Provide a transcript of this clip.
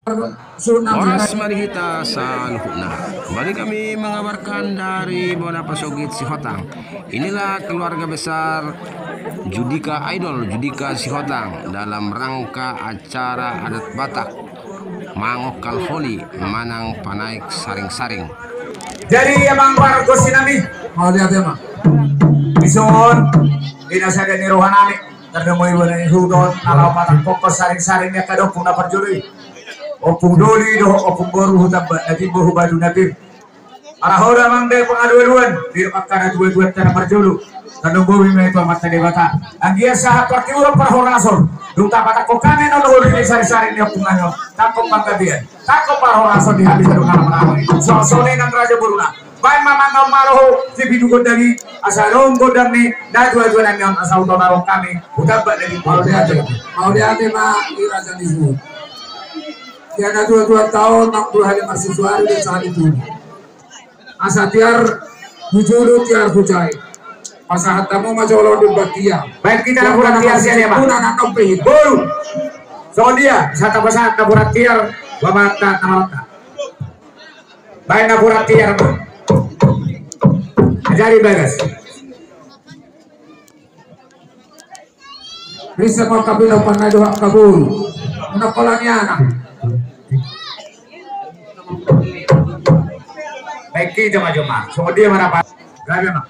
Oras mari kita sa lukna. Kembali kami mengabarkan dari Bona Pasogit Sihotang. Inilah keluarga besar Judika Idol, Judika Sihotang dalam rangka acara adat Batak Mangok Kalholi Manang Panaik Saring-saring. Jadi emang warga sinami mau lihat ya mak. Bison tidak sadar ni rohanami terdemoy wala hudon ala patang pokos saring-saring ya kadok na perjuli. Opung doli doh opung boru hutab nanti bohu badu nabi. Arahora mang de pengaduan di akan dua-dua tanah perjulu. Kadang bowi me itu amat debata. Anggia sah parti urang parhorasor. Duta patak kokane no doli di sari-sari ni opung anyo. Takop pangkadian. Takop parhorasor di habis adu ngalam-ngalam. So-sone nang raja buruna. Baik mamang maroho si bidu godari asarong godani da dua-dua nang asal utonarong kami. Hutab dari mau dia ma iraja disebut. Tiada 22 tahun, 60 hari masih suara dan saat itu. Asa tiar bujulu tiar hucai. Masa hatamu majolo di batia. Baik kita lakukan tiar siapa? Puna nak komplit. Bolu. So dia satu pasang naburat tiar bamata namata. Baik naburat tiar. Ajari bagas. Bisa mau kabila panai doa kabul. Menakolanya anak. Baik kita maju mak, semua dia mana pak? Lagi mak.